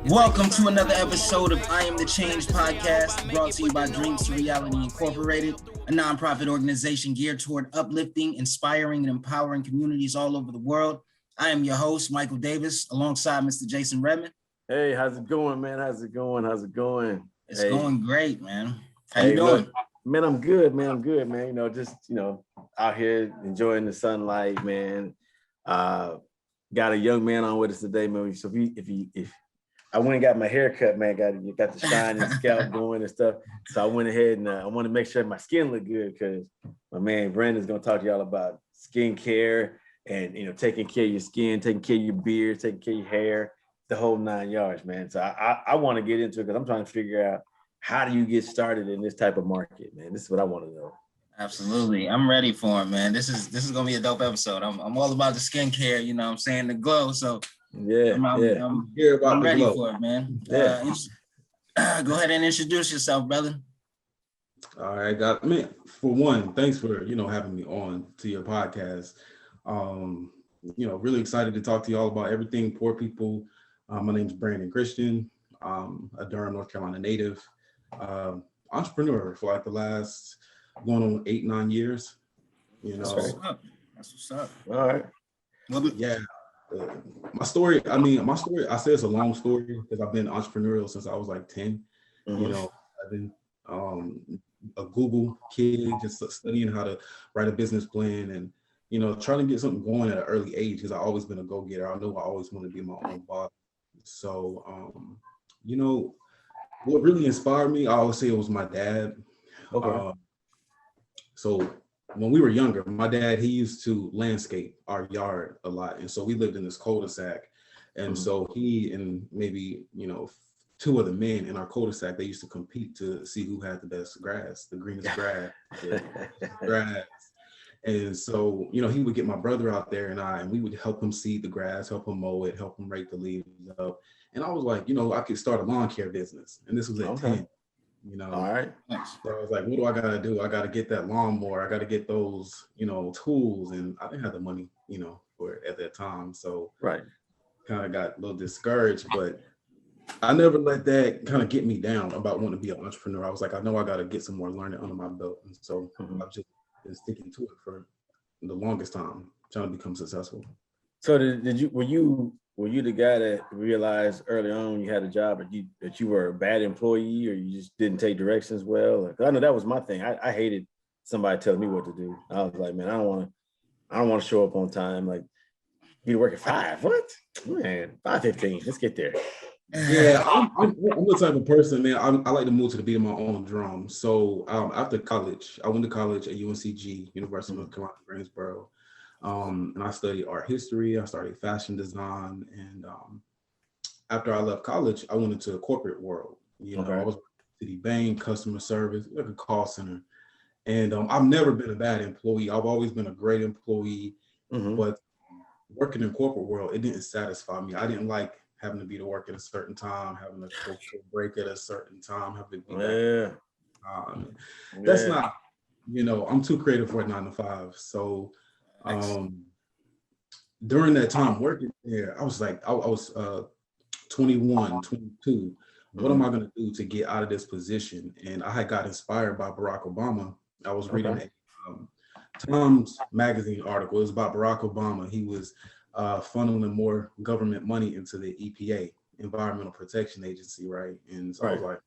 Welcome to another episode of I Am the Change podcast, brought to you by Dreams to Reality Incorporated, a nonprofit organization geared toward uplifting, inspiring, and empowering communities all over the world. I am your host, Mychal Davis, alongside Mr. Jason Redmond. Hey, how's it going, man? How's it going? It's going great, man. How you doing? Look, man, I'm good, man. You know, just, out here enjoying the sunlight, man. Got a young man on with us today, man. So if I went and got my hair cut, man, got the shine and scalp going and stuff. So I went ahead and I want to make sure my skin look good because my man Brandon's gonna talk to y'all about skincare and taking care of your skin, taking care of your beard, taking care of your hair, the whole 9 yards, man. So I want to get into it because I'm trying to figure out how do you get started in this type of market, man. This is what I want to know. Absolutely. I'm ready for it, man. This is gonna be a dope episode. I'm all about the skincare, I'm saying, the glow. So I'm ready for it, man. Yeah. Go ahead and introduce yourself, brother. All right, for one, thanks for having me on to your podcast. Really excited to talk to you all about everything Pore People. My name's Brandon Christian. I'm a Durham, North Carolina native, entrepreneur for like the last going on 8-9 years. That's what's up. All right. Yeah. My story, I say it's a long story because I've been entrepreneurial since I was like 10. Mm-hmm. I've been a Google kid, just studying how to write a business plan and, trying to get something going at an early age because I've always been a go-getter. I know I always want to be my own boss. So, what really inspired me, I always say it was my dad. Okay. So when we were younger, my dad, he used to landscape our yard a lot. And so we lived in this cul-de-sac. And so he and maybe, two other men in our cul-de-sac, they used to compete to see who had the best grass, the greenest grass, grass. And so, he would get my brother out there and we would help him seed the grass, help him mow it, help him rake the leaves up. And I was like, I could start a lawn care business. And this was at 10. All right. So I was like, what do I gotta do? I gotta get that lawnmower. I gotta get those, tools. And I didn't have the money, for it at that time. So right. Kind of got a little discouraged, but I never let that kind of get me down about wanting to be an entrepreneur. I was like, I know I gotta get some more learning under my belt. And so I've just been sticking to it for the longest time, trying to become successful. So were you the guy that realized early on when you had a job that you were a bad employee or you just didn't take directions well? Like, I know that was my thing. I hated somebody telling me what to do. I was like, man, I don't want to show up on time. Like, be to work at 5. What? Man, 5:15. Let's get there. Yeah, I'm the type of person, man. I like to move to the beat of my own drum. So after college, I went to college at UNCG, University of North Carolina, Greensboro. And I studied art history. I started fashion design. And after I left college, I went into the corporate world. I was Citibank, customer service, like a call center. And I've never been a bad employee. I've always been a great employee. But working in corporate world, it didn't satisfy me. I didn't like having to be to work at a certain time, having to go to a break at a certain time, having to be That's not, I'm too creative for a 9 to 5. So during that time working there, I was like, I was 21, 22. What am I going to do to get out of this position? And I had got inspired by Barack Obama. I was reading a Times Magazine article. It was about Barack Obama. He was funneling more government money into the EPA, Environmental Protection Agency, right? And so I was like,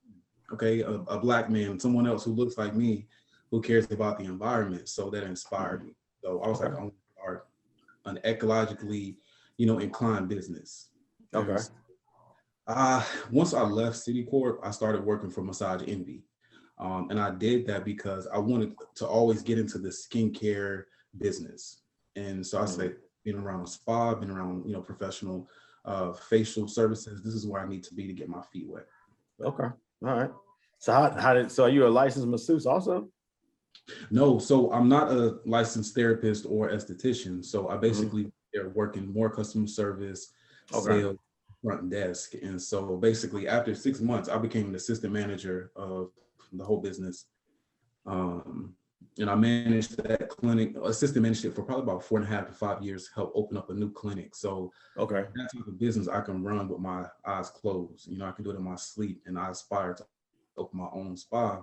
okay, a Black man, someone else who looks like me, who cares about the environment. So that inspired me. So I was like, I want to start an ecologically, inclined business. Okay. Once I left Citicorp, I started working for Massage Envy. And I did that because I wanted to always get into the skincare business. And so I said, being around a spa, being around, professional facial services, this is where I need to be to get my feet wet. Okay. All right. So so are you a licensed masseuse also? No, so I'm not a licensed therapist or esthetician. So I basically they're working more customer service, sales, front desk. And so basically after 6 months, I became an assistant manager of the whole business. And I managed that clinic, assistant managed it for probably about 4.5 to 5 years, help open up a new clinic. So Okay. that type of business I can run with my eyes closed. You know, I can do it in my sleep, and I aspire to open my own spa.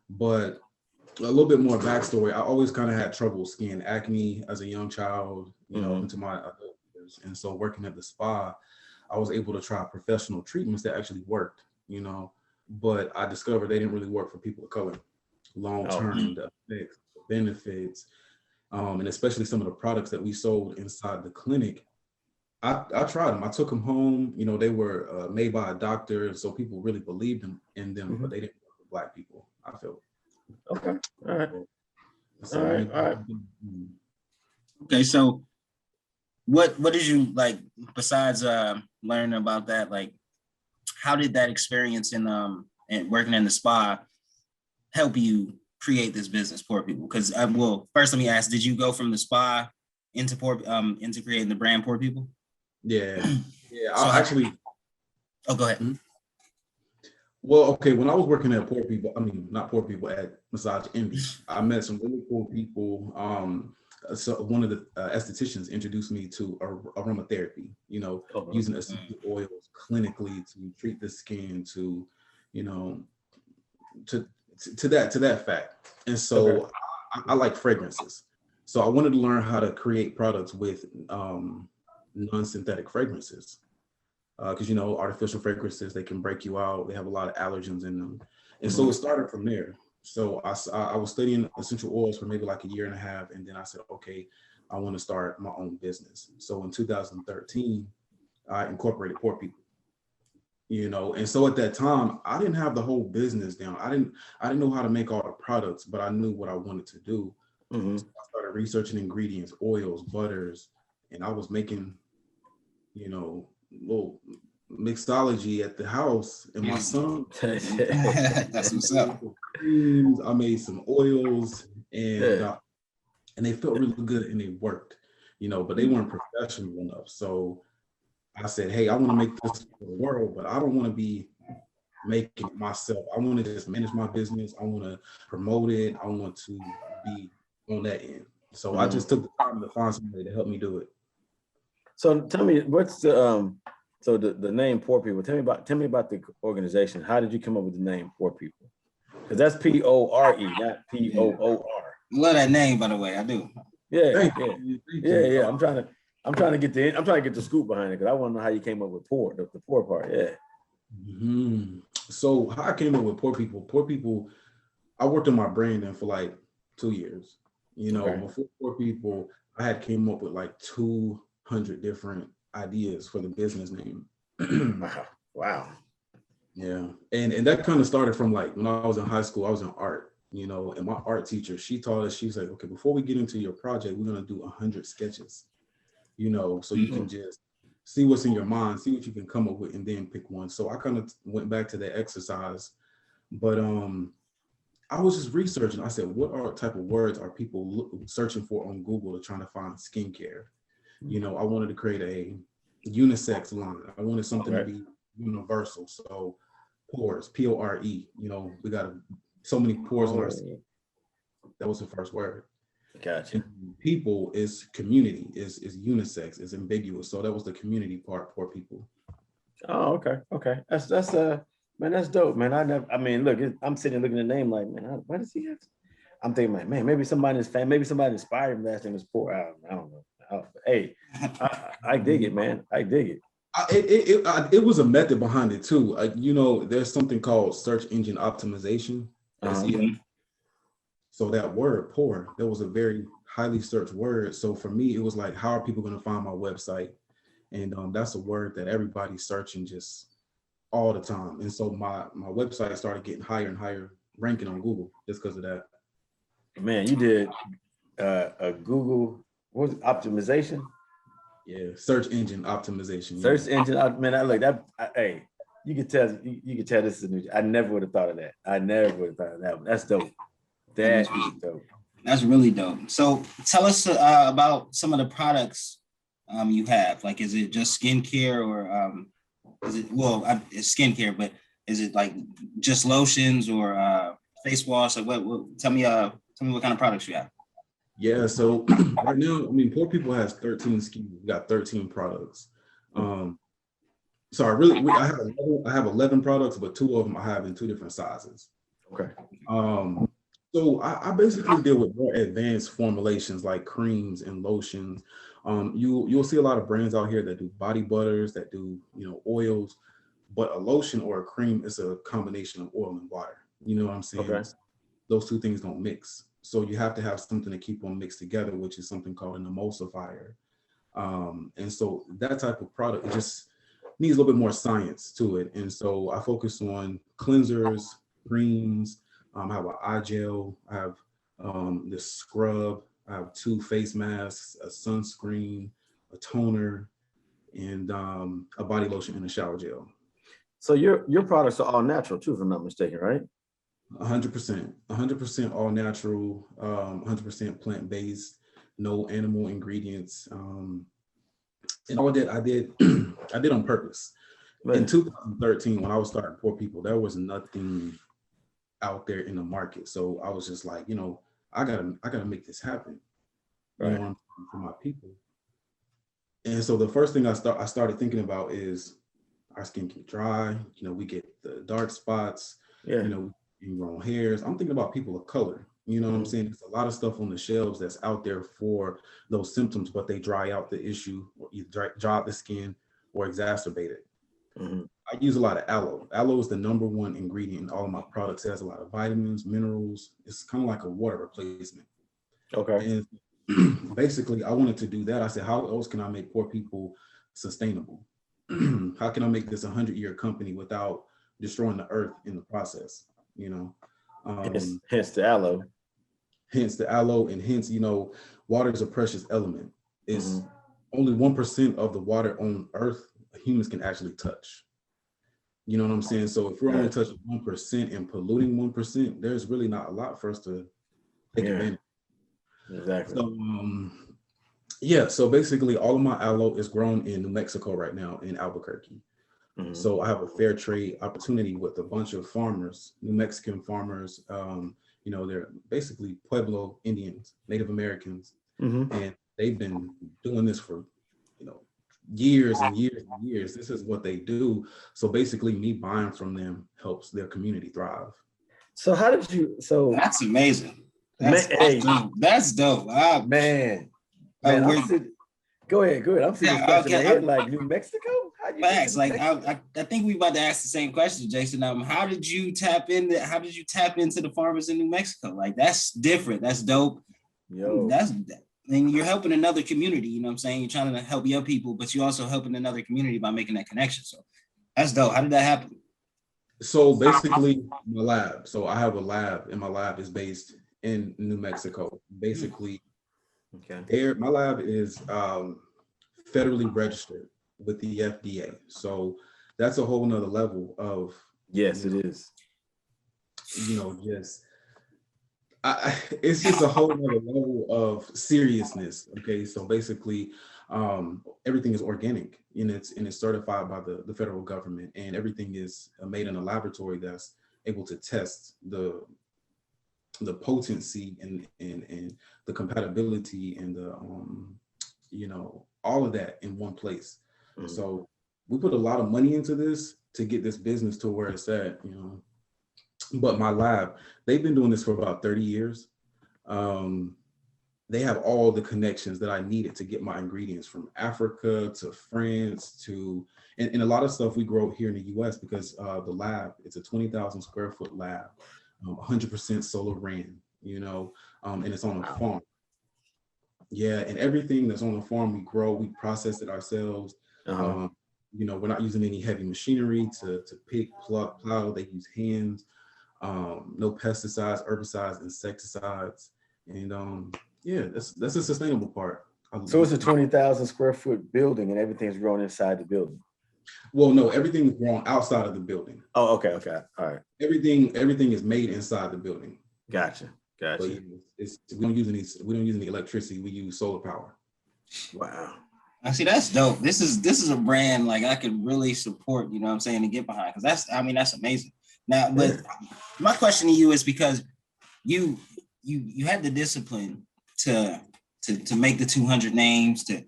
But a little bit more backstory. I always kind of had trouble with skin acne as a young child, you know, into my adult years. And so working at the spa, I was able to try professional treatments that actually worked, you know, but I discovered they didn't really work for people of color long term, the effects, the benefits, and especially some of the products that we sold inside the clinic. I tried them. I took them home. You know, they were made by a doctor, so people really believed in them, but they didn't work for Black people, I felt. Okay. All right. So All right. All right. Okay, so what did you like besides learning about that? Like, how did that experience in and working in the spa help you create this business, Pore People? Because well, first let me ask: did you go from the spa into into creating the brand Pore People? Yeah. Yeah. So I actually. Oh, go ahead. Mm-hmm. Well, okay. When I was working at Pore People, I mean, not Pore People, at Massage Envy, I met some really cool people. So one of the estheticians introduced me to aromatherapy, you know, using essential oils clinically to treat the skin, to, you know, to that fact. And so I like fragrances. So I wanted to learn how to create products with non-synthetic fragrances. Because, you know, artificial fragrances, they can break you out. They have a lot of allergens in them. And so it started from there. So I was studying essential oils for maybe like 1.5 years. And then I said, okay, I want to start my own business. So in 2013, I incorporated Pore People, you know. And so at that time, I didn't have the whole business down. I didn't know how to make all the products, but I knew what I wanted to do. So I started researching ingredients, oils, butters, and I was making, you know, little mixology at the house, and my son That's what's up. creams, I made some oils, and they felt really good and they worked, you know, but they weren't professional enough. So I said, hey, I want to make this for the world, but I don't want to be making it myself. I want to just manage my business. I want to promote it. I want to be on that end. So I just took the time to find somebody to help me do it. So tell me, what's the so the name Pore People? Tell me about the organization. How did you come up with the name Pore People? Because that's Pore, not Poor. Love that name, by the way. I do. Yeah. I'm trying to get the scoop behind it, because I want to know how you came up with poor, the poor part. Yeah. So how I came up with Pore People. Pore People, I worked on my branding for like 2 years. You know, before Pore People, I had came up with like 200 different ideas for the business name. Wow. Yeah. And that kind of started from like when I was in high school. I was in art, you know, and my art teacher, she taught us, she's like, okay, before we get into your project, we're going to do 100 sketches, you know, so you can just see what's in your mind, see what you can come up with, and then pick one. So I kind of went back to that exercise, but I was just researching. I said, what type of words are people searching for on Google to trying to find skincare? You know, I wanted to create a unisex line. I wanted something to be universal. So pores, Pore, you know, we got so many pores in our skin. That was the first word. Gotcha. And people is community, is unisex, is ambiguous. So that was the community part, Pore People. Oh, okay. That's man, that's dope, man. I mean, look, I'm sitting looking at the name like, man, why does he have? I'm thinking, like, man, maybe somebody's fan, maybe somebody inspired him. Last name was Poor. I don't know. Hey, I dig it, man. I dig it. It was a method behind it too. You know, there's something called search engine optimization. So that word poor, that was a very highly searched word. So for me, it was like, how are people going to find my website? And that's a word that everybody's searching just all the time. And so my website started getting higher and higher ranking on Google just because of that. Man, you did a Google, what was it, optimization? Yeah, search engine optimization. Search engine, man. Hey, you could tell this is a new. I never would have thought of that. I never would have thought of that. That's dope. That is dope. That's really dope. So tell us about some of the products you have. Like, is it just skincare, or is it, well, it's skincare, but is it like just lotions or face wash? Like, what tell me Tell me what kind of products you have. Yeah, so right now, I mean, Pore People has 13 SKUs. We got 13 products. So I have 11 products, but 2 of them I have in 2 different sizes. Okay. So I basically deal with more advanced formulations like creams and lotions. You'll see a lot of brands out here that do body butters, that do, you know, oils, but a lotion or a cream is a combination of oil and water. You know what I'm saying? Okay. Those 2 things don't mix. So you have to have something to keep them mixed together, which is something called an emulsifier. And so that type of product, it just needs a little bit more science to it. And so I focus on cleansers, creams. I have an eye gel. I have this scrub. I have 2 face masks, a sunscreen, a toner, and a body lotion and a shower gel. So your products are all natural too, if I'm not mistaken, right? 100% all natural, 100% plant-based, no animal ingredients. And all that I did I did on purpose. Man. In 2013, when I was starting Pore People, there was nothing out there in the market. So I was just like, you know, I gotta make this happen, right, you know, for my people. And so the first thing I started thinking about is our skin get dry. You know, we get the dark spots. Yeah. You know, ingrown hairs. I'm thinking about people of color. You know what I'm saying? There's a lot of stuff on the shelves that's out there for those symptoms, but they dry out the issue, or either dry out the skin or exacerbate it. I use a lot of aloe. Aloe is the #1 ingredient in all of my products. It has a lot of vitamins, minerals. It's kind of like a water replacement. Okay. And basically, I wanted to do that. I said, how else can I make Pore People sustainable? How can I make this 100-year company without destroying the earth in the process? You know, hence the aloe. Hence the aloe, and hence, you know, water is a precious element. It's only 1% of the water on earth humans can actually touch. You know what I'm saying? So if we're only touching 1% and polluting 1%, there's really not a lot for us to take advantage. Exactly. So so basically all of my aloe is grown in New Mexico right now, in Albuquerque. So I have a fair trade opportunity with a bunch of farmers, New Mexican farmers. You know, they're basically Pueblo Indians, Native Americans, and they've been doing this for, you know, years and years and years. This is what they do. So basically me buying from them helps their community thrive. So how did you, so that's amazing. That's dope. Man, go ahead. I'm seeing scratching my head like New Mexico. Facts. Like I think we about to ask the same question, Jason. How did you tap into the farmers in New Mexico? Like that's different. That's dope. And you're helping another community. You know what I'm saying? You're trying to help your people, but you're also helping another community by making that connection. So that's dope. How did that happen? So basically, my lab. So I have a lab, and my lab is based in New Mexico. Basically, my lab is federally registered with the FDA. So that's a whole nother level of it is. You know, it's just a whole nother level of seriousness. Okay, so basically, everything is organic, and it's certified by the federal government, and everything is made in a laboratory that's able to test the potency and the compatibility and the you know, all of that in one place. So we put a lot of money into this to get this business to where it's at, you know. But my lab, they've been doing this for about 30 years. They have all the connections that I needed to get my ingredients from Africa to France to, and a lot of stuff we grow here in the US because the lab, it's a 20,000 square foot lab, 100% solar ran, you know, and it's on a farm. Yeah, and everything that's on the farm, we grow, we process it ourselves. You know, we're not using any heavy machinery to pick, pluck, plow. They use hands. No pesticides, herbicides, insecticides, and that's a sustainable part. So it's a 20,000 square foot building, and everything's grown inside the building. Well, no, everything's grown outside of the building. Oh, okay, all right. Everything is made inside the building. Gotcha. So we don't use any electricity. We use solar power. Wow. I see, that's dope. This is a brand like I could really support, you know what I'm saying, and get behind, because that's amazing. Now, but my question to you is because you you had the discipline to make the 200 names, to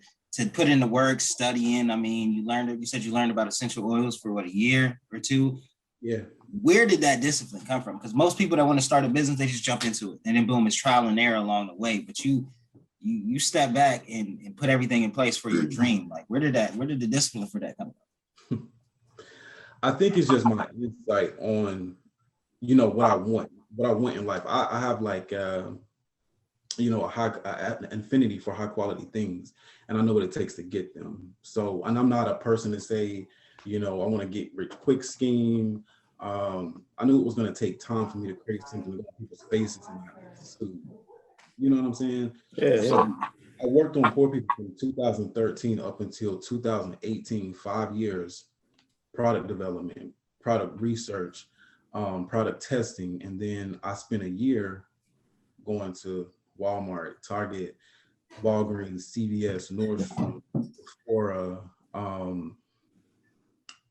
put in the work, studying. I mean, you said you learned about essential oils for what, a year or two? Yeah. Where did that discipline come from? Because most people that want to start a business, they just jump into it, and then boom, it's trial and error along the way. But you step back and put everything in place for your dream. Like, where did the discipline for that come from? I think it's just my insight on, what I want in life. I have like, an affinity for high quality things, and I know what it takes to get them. So, and I'm not a person to say, I want to get rich quick scheme. I knew it was going to take time for me to create something to go in people's faces and not suit. You know what I'm saying? Yeah. So I worked on Pore People from 2013 up until 2018, 5 years, product development, product research, product testing. And then I spent a year going to Walmart, Target, Walgreens, CVS, Nordstrom, Sephora,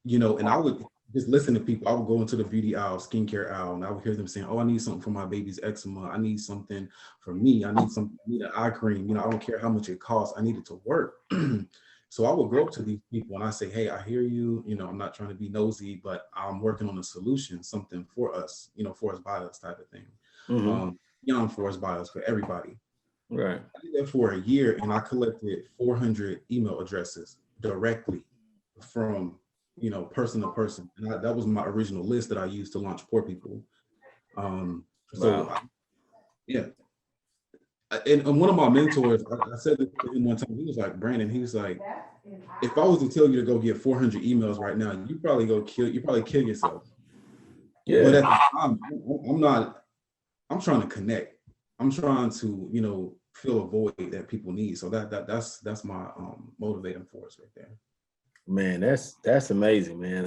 and I would just listen to people. I would go into the beauty aisle, skincare aisle, and I would hear them saying, "Oh, I need something for my baby's eczema. I need something for me. I need an eye cream. I don't care how much it costs. I need it to work." So I would go up to these people and I say, "Hey, I hear you. I'm not trying to be nosy, but I'm working on a solution, something for us, for us, by us type of thing. Beyond for us, by us, for everybody." Right. I did that for a year, and I collected 400 email addresses directly from person to person. And that was my original list that I used to launch Pore People. Yeah. And one of my mentors, I said this to him one time, he was like, "Brandon," he was like, "if I was to tell you to go get 400 emails right now, you probably kill yourself." Yeah. But at the time, I'm trying to connect. I'm trying to, fill a void that people need. So that's my motivating force right there. Man, that's amazing, man.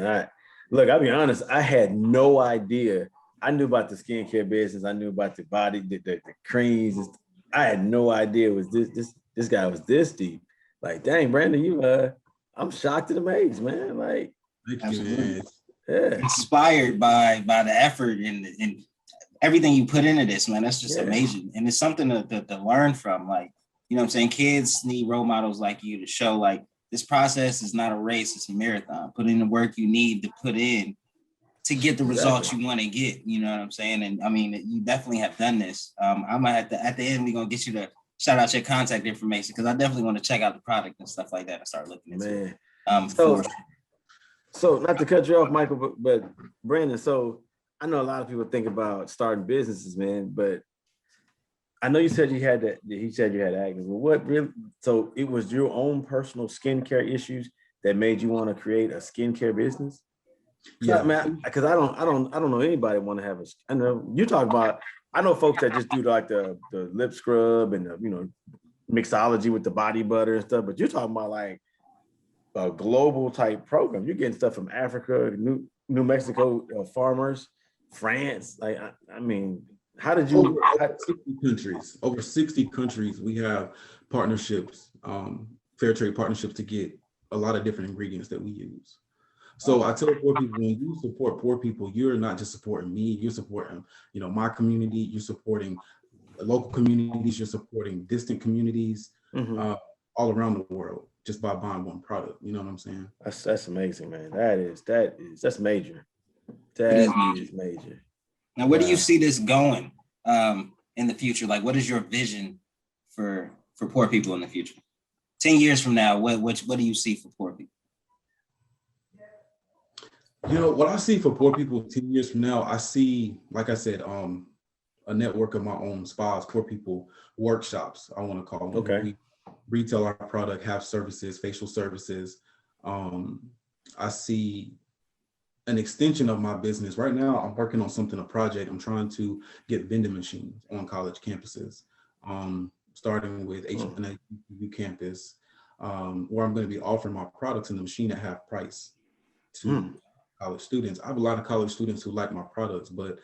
I'll be honest, I had no idea. I knew about the skincare business. I knew about the body, the creams. I had no idea it was this guy was this deep. Like, dang, Brandon, I'm shocked and amazed, man. Like, thank you, man. Yeah. Inspired by the effort and everything you put into this, man. That's just amazing. And it's something to learn from. Like, what I'm saying? Kids need role models like you to show, like, this process is not a race, it's a marathon. Put in the work you need to put in to get the results you want to get. You know what I'm saying? And I mean, you definitely have done this. I'm gonna have to, at the end, we're gonna get you to shout out your contact information, because I definitely want to check out the product and stuff like that and start looking into it. So not to cut you off, Mychal, but Brandon, so I know a lot of people think about starting businesses, man, but I know you said you had that. He said you had acne. Well, what really? So it was your own personal skincare issues that made you want to create a skincare business? Yeah, man. Because I don't know anybody want to have a. I know you talk about. I know folks that just do like the lip scrub and the mixology with the body butter and stuff. But you're talking about like a global type program. You're getting stuff from Africa, New Mexico farmers, France. Like I mean. How did you? Over 60 countries, we have partnerships, fair trade partnerships, to get a lot of different ingredients that we use. So I tell poor people, when you support Pore People, you're not just supporting me, you're supporting, my community, you're supporting local communities, you're supporting distant communities, all around the world, just by buying one product. You know what I'm saying? That's amazing, man. That's major. That is major. Now, where do you see this going in the future? Like, what is your vision for Pore People in the future? 10 years from now, what do you see for Pore People? What I see for Pore People 10 years from now, I see, like I said, a network of my own spas, Pore People workshops, I want to call them. Okay. We retail our product, have services, facial services. I see an extension of my business. Right now, I'm working on a project. I'm trying to get vending machines on college campuses, starting with HBCU campus, where I'm going to be offering my products in the machine at half price to college students. I have a lot of college students who like my products, but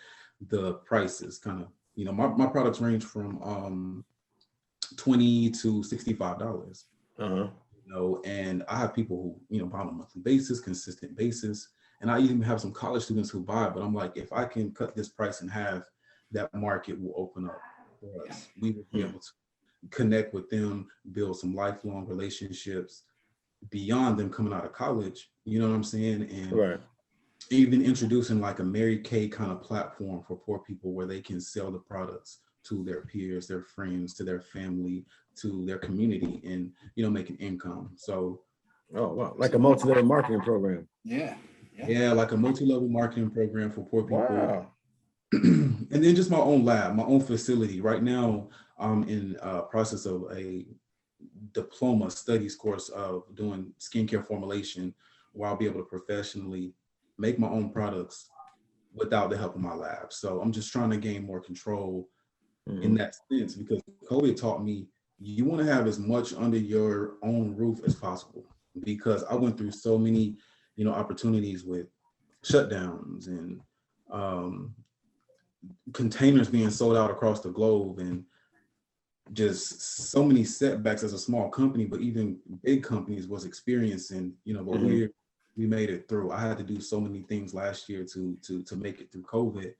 the price is kind of, my products range from $20 to $65. And I have people who, buy on a monthly basis, consistent basis. And I even have some college students who buy, but I'm like, if I can cut this price in half, that market will open up. for us. We would be able to connect with them, build some lifelong relationships beyond them coming out of college. You know what I'm saying? And even introducing like a Mary Kay kind of platform for poor people where they can sell the products to their peers, their friends, to their family, to their community, and make an income. So like a multi-level marketing program. Yeah, like a multi-level marketing program for poor people. Wow. And then just my own lab, my own facility. Right now, I'm in process of a diploma studies course of doing skincare formulation, where I'll be able to professionally make my own products without the help of my lab. So I'm just trying to gain more control in that sense, because COVID taught me you want to have as much under your own roof as possible, because I went through so many opportunities with shutdowns and containers being sold out across the globe, and just so many setbacks as a small company, but even big companies was experiencing, but we made it through. I had to do so many things last year to make it through COVID.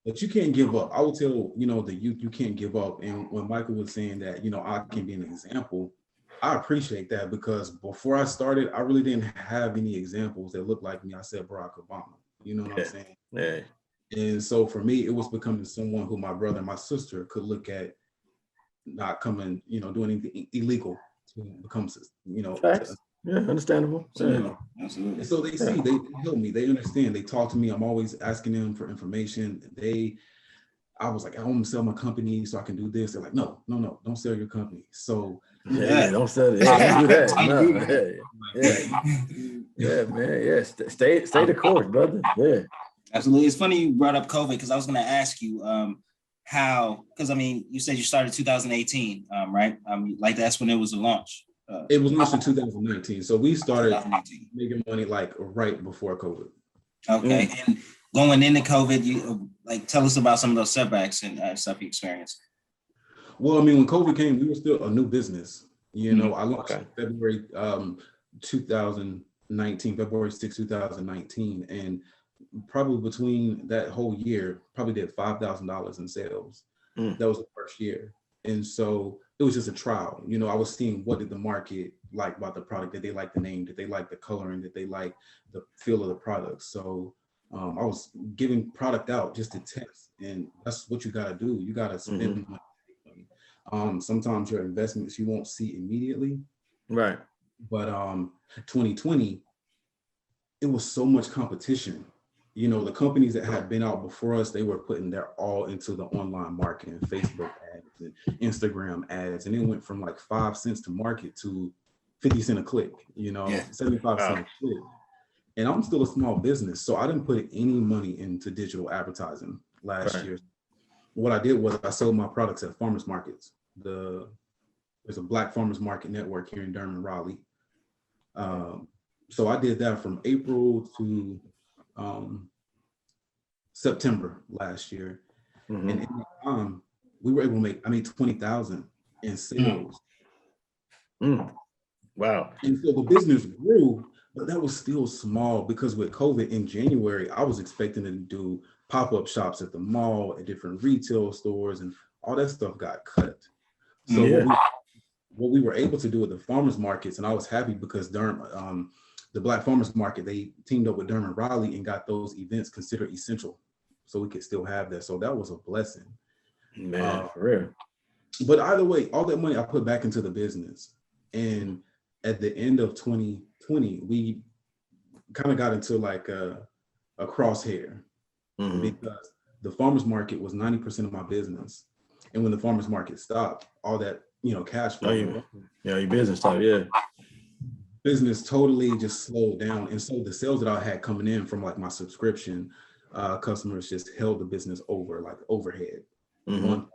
But you can't give up. I would tell, the youth, you can't give up. And when Mychal was saying that, I can be an example, I appreciate that, because before I started, I really didn't have any examples that looked like me. I said Barack Obama, you know what I'm saying? Yeah. And so for me, it was becoming someone who my brother and my sister could look at, not coming, doing anything illegal to become, understandable. Absolutely. So they see, they help me, they understand, they talk to me. I'm always asking them for information. I was like, I want to sell my company so I can do this. They're like, no, don't sell your company. So don't sell it. Don't do that. Man. Stay the course, brother. Yeah. Absolutely. It's funny you brought up COVID, because I was going to ask you how, because you said you started 2018, right? Like that's when it was a launch. It was launched in 2019. So we started making money like right before COVID. Okay. And going into COVID, you tell us about some of those setbacks and stuff you experienced. Well, when COVID came, we were still a new business. I launched February 2019, February 6, 2019. And probably between that whole year, probably did $5,000 in sales. That was the first year. And so it was just a trial. I was seeing what did the market like about the product. Did they like the name? Did they like the coloring? Did they like the feel of the product? So I was giving product out just to test. And that's what you got to do. You got to spend money. Sometimes your investments you won't see immediately. Right. But 2020, it was so much competition. The companies that had been out before us, they were putting their all into the online marketing, Facebook ads and Instagram ads. And it went from like 5 cents to market to 50 cents a click, 75 cents a click. And I'm still a small business, so I didn't put any money into digital advertising last year. What I did was I sold my products at farmers markets. There's a Black farmers market network here in Durham, Raleigh. So I did that from April to September last year. And in that time, we were able to make, I made 20,000 in sales. Wow. And so the business grew, but that was still small, because with COVID in January, I was expecting to do pop-up shops at the mall, at different retail stores, and all that stuff got cut. So what we were able to do at the farmers markets, and I was happy because Durham, the Black farmers market, they teamed up with Durham and Raleigh and got those events considered essential, so we could still have that. So that was a blessing. Man, for real. But either way, all that money I put back into the business. And at the end of 2020, we kind of got into like a crosshair, because the farmers market was 90% of my business. And when the farmers market stopped, all that, cash flow. Your business stopped, Business totally just slowed down. And so the sales that I had coming in from like my subscription customers just held the business over, like overhead, one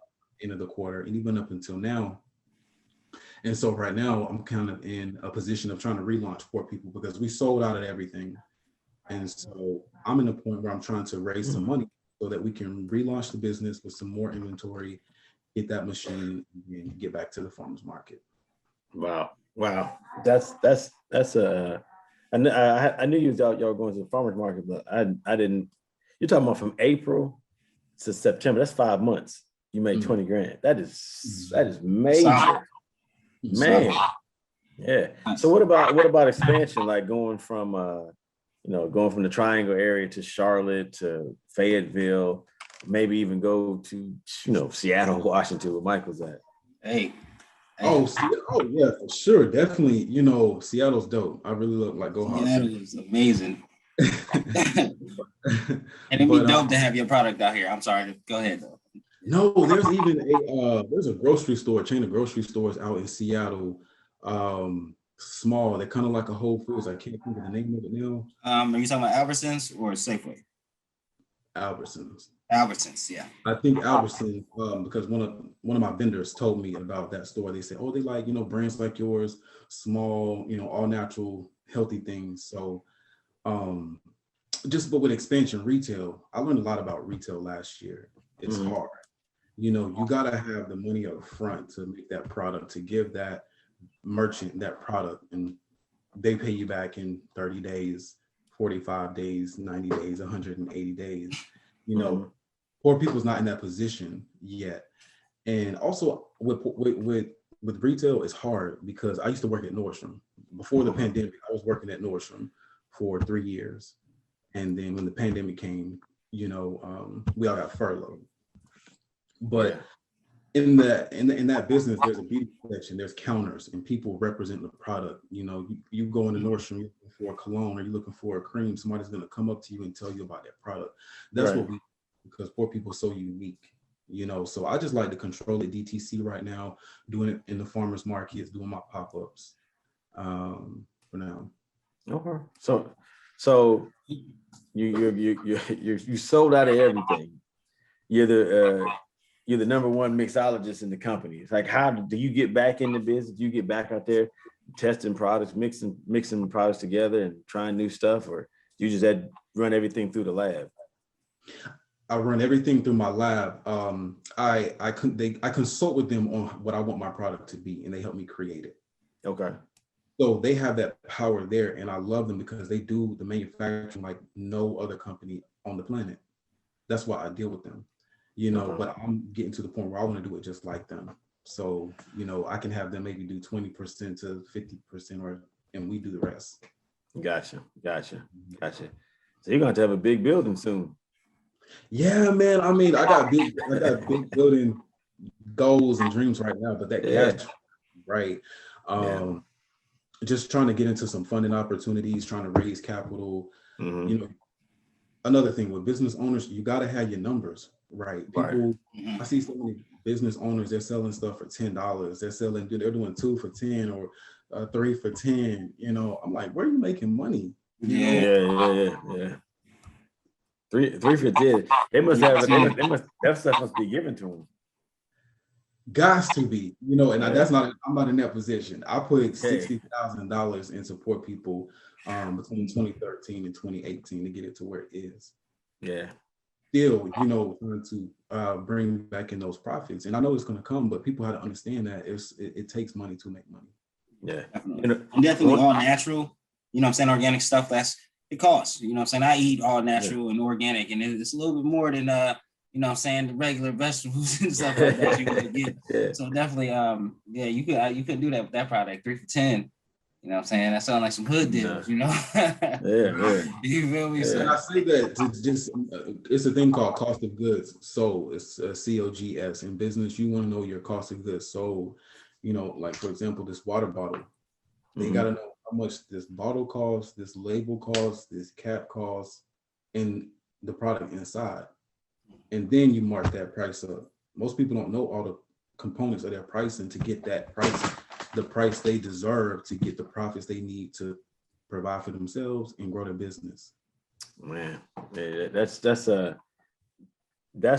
end of the quarter, and even up until now. And so right now I'm kind of in a position of trying to relaunch Pore People, because we sold out of everything. And so I'm in a point where I'm trying to raise some money so that we can relaunch the business with some more inventory, get that machine, and get back to the farmers market. Wow. That's I knew y'all were going to the farmers market, but I didn't. You're talking about from April to September. That's 5 months. you make 20 grand. That is major. Solid. Man. Yeah. So what about expansion? Like going from the Triangle area to Charlotte to Fayetteville, maybe even go to Seattle, Washington, where Mychal's at. Hey. Oh yeah, for sure, definitely. Seattle's dope. I really love like go hard. Seattle is amazing. And it'd be dope to have your product out here. I'm sorry. Go ahead though. No, there's even a grocery store, chain of grocery stores out in Seattle. Small. They're kind of like a Whole Foods. I can't think of the name of it now. Are you talking about Albertsons or Safeway? Albertsons. Albertsons, yeah. I think Albertsons, because one of my vendors told me about that store. They said, oh, they like, brands like yours, small, all natural, healthy things. So but with expansion retail, I learned a lot about retail last year. It's hard. You gotta have the money up front to make that product, to give that merchant that product, and they pay you back in 30 days, 45 days, 90 days, 180 days. Poor people's not in that position yet. And also with retail, it's hard because I used to work at Nordstrom. Before the pandemic, I was working at Nordstrom for 3 years. And then when the pandemic came, we all got furloughed. But in that business, there's a beauty section, there's counters, and people represent the product. You go into Nordstrom, you're looking for a cologne or you're looking for a cream, somebody's going to come up to you and tell you about that product. That's what we, because Pore People are so unique, so I just like to control the DTC right now, doing it in the farmers markets, doing my pop-ups for now. Okay. So you sold out of everything. You're the number one mixologist in the company. It's like, how do you get back in the business? Do you get back out there testing products, mixing products together and trying new stuff, or do you just run everything through the lab? I run everything through my lab. I consult with them on what I want my product to be, and they help me create it. Okay. So they have that power there, and I love them because they do the manufacturing like no other company on the planet. That's why I deal with them. But I'm getting to the point where I want to do it just like them. So, I can have them maybe do 20% to 50% and we do the rest. Gotcha. So you're going to have a big building soon. Yeah, man. I mean, I got big building goals and dreams right now, but that cash, right? Just trying to get into some funding opportunities, trying to raise capital. Another thing with business owners, you got to have your numbers right. People, I see so many business owners, they're selling stuff for $10. They're doing 2 for 10 or 3 for 10. I'm like, where are you making money? Yeah. 3 for 10. They must have that stuff must be given to them. Gots to be, and I'm not in that position. I put $60,000 into Pore People between 2013 and 2018 to get it to where it is. Yeah. Still, trying to bring back in those profits. And I know it's going to come, but people have to understand that it takes money to make money. Yeah. And definitely all natural, organic stuff, it costs, I eat all natural and organic, and it's a little bit more than, the regular vegetables and stuff like that you would get. So definitely, you could do that with that product, 3 for 10. That sounds like some hood deals, You feel me? And I say that to just, it's a thing called cost of goods. So it's COGS. In business, you want to know your cost of goods. So, like for example, this water bottle, they got to know how much this bottle costs, this label costs, this cap costs, and the product inside. And then you mark that price up. Most people don't know all the components of their pricing to get that price, the price they deserve to get the profits they need to provide for themselves and grow their business. Man, that's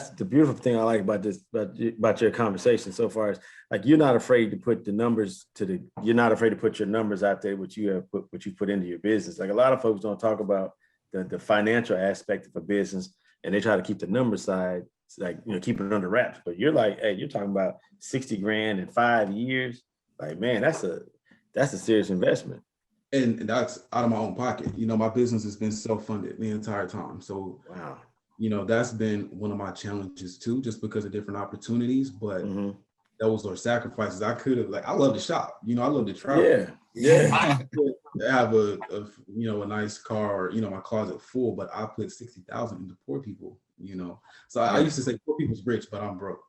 the beautiful thing I like about this, about your conversation so far is like you're not afraid to put the numbers you're not afraid to put your numbers out there, what you put into your business. Like a lot of folks don't talk about the financial aspect of a business, and they try to keep the number side, like, keep it under wraps. But you're like, hey, you're talking about 60 grand in 5 years. Like, man, that's a serious investment. And that's out of my own pocket. My business has been self-funded the entire time. So, wow. that's been one of my challenges too, just because of different opportunities. But those are sacrifices. I could have, I love to shop. I love to travel. Yeah. I have a nice car, or, my closet full, but I put 60,000 into Poor People. So I used to say poor people's rich, but I'm broke.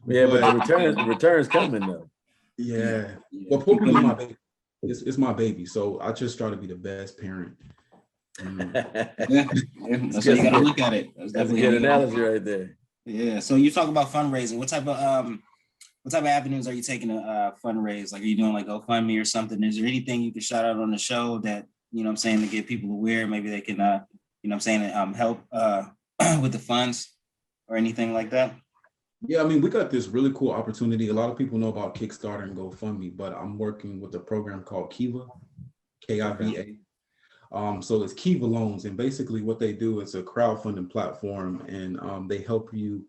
Yeah, but the returns coming though. Yeah. Well, Poor People is my baby. It's my baby. So I just try to be the best parent. That's how you gotta look at it. That's a good analogy right there. Yeah. So you talk about fundraising. What type of avenues are you taking to fundraise? Like, are you doing like GoFundMe or something? Is there anything you can shout out on the show that to get people aware? Maybe they can help with the funds or anything like that? Yeah, I mean, we got this really cool opportunity. A lot of people know about Kickstarter and GoFundMe, but I'm working with a program called Kiva, Kiva. So it's Kiva Loans, and basically what they do is a crowdfunding platform, and they help you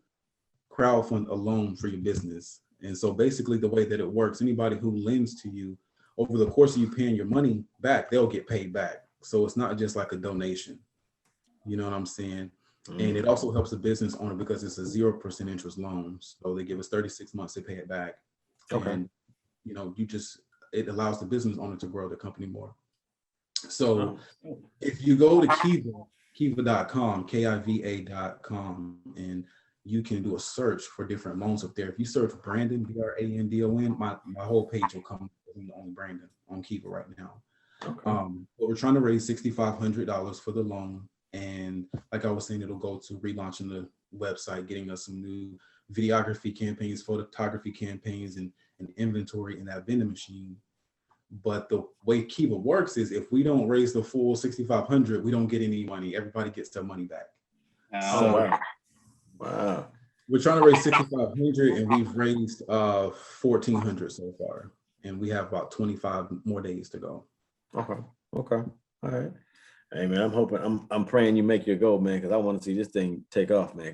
crowdfund a loan for your business. And so basically the way that it works, anybody who lends to you, over the course of you paying your money back, they'll get paid back. So it's not just like a donation. You know what I'm saying? And it also helps the business owner because it's a 0% interest loan. So they give us 36 months to pay it back. Okay. And, it allows the business owner to grow the company more. So if you go to kiva.com, Kiva.com, and you can do a search for different loans up there. If you search Brandon, Brandon, my whole page will come on Brandon on Kiva right now. Okay. But we're trying to raise $6,500 for the loan. And like I was saying, it'll go to relaunching the website, getting us some new videography campaigns, photography campaigns, and inventory in that vending machine. But the way Kiva works is if we don't raise the full $6,500, we don't get any money. Everybody gets their money back. Wow. We're trying to raise $6,500 and we've raised $1,400 so far. And we have about 25 more days to go. Okay. All right. Hey man, I'm praying you make your goal, man, because I want to see this thing take off, man.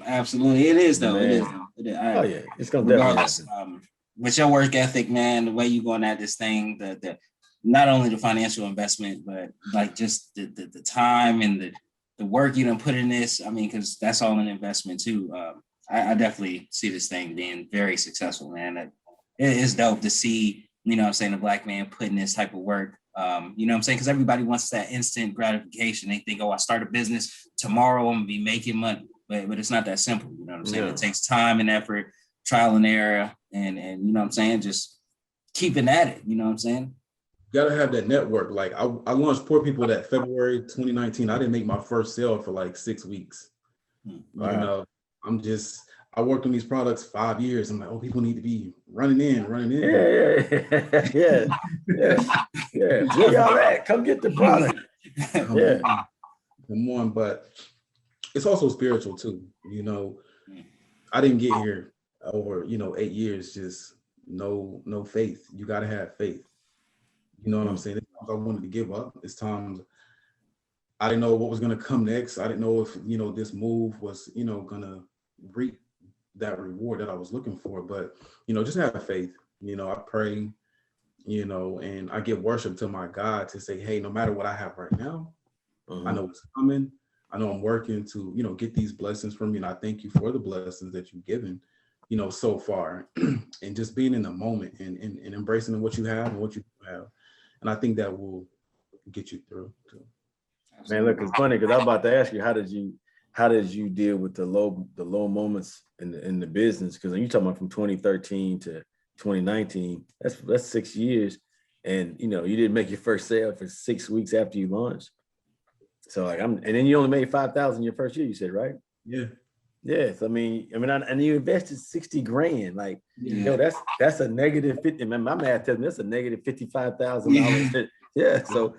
Absolutely, it is though. Man. It is. Oh yeah, it's gonna definitely happen. With your work ethic, man, the way you going at this thing, the not only the financial investment, but like just the time and the work you done put in this. I mean, because that's all an investment too. I definitely see this thing being very successful, man. It is dope to see, the Black man putting this type of work. Because everybody wants that instant gratification. They think, I start a business tomorrow, I'm gonna be making money, but it's not that simple. You know what I'm saying? Yeah. It takes time and effort, trial and error, and just keeping at it. You know what I'm saying? You gotta have that network. Like I launched Pore People that February 2019. I didn't make my first sale for like 6 weeks. Wow. I worked on these products 5 years. I'm like, people need to be running in. Yeah. Where y'all at? Come get the product. Come on, but it's also spiritual too. I didn't get here over 8 years, just no faith. You gotta have faith. You know what I'm saying? It's times I wanted to give up. It's times I didn't know what was gonna come next. I didn't know if this move was gonna reap that reward that I was looking for. But just have faith. I pray, and I give worship to my God to say, hey, no matter what I have right now, I know it's coming. I know I'm working to get these blessings from you, and I thank you for the blessings that you've given so far. And just being in the moment and embracing what you have and what you have. And I think that will get you through too. Man, look, it's funny because I'm about to ask you, how did you deal with the low moments in the business? Because you're talking about from 2013 to 2019, that's 6 years, and you didn't make your first sale for 6 weeks after you launched. So and then you only made $5,000 your first year, you said, right? Yeah. Yes, and you invested $60,000. That's a negative 50. Man, my math tells me that's a negative $55,000. Yeah. So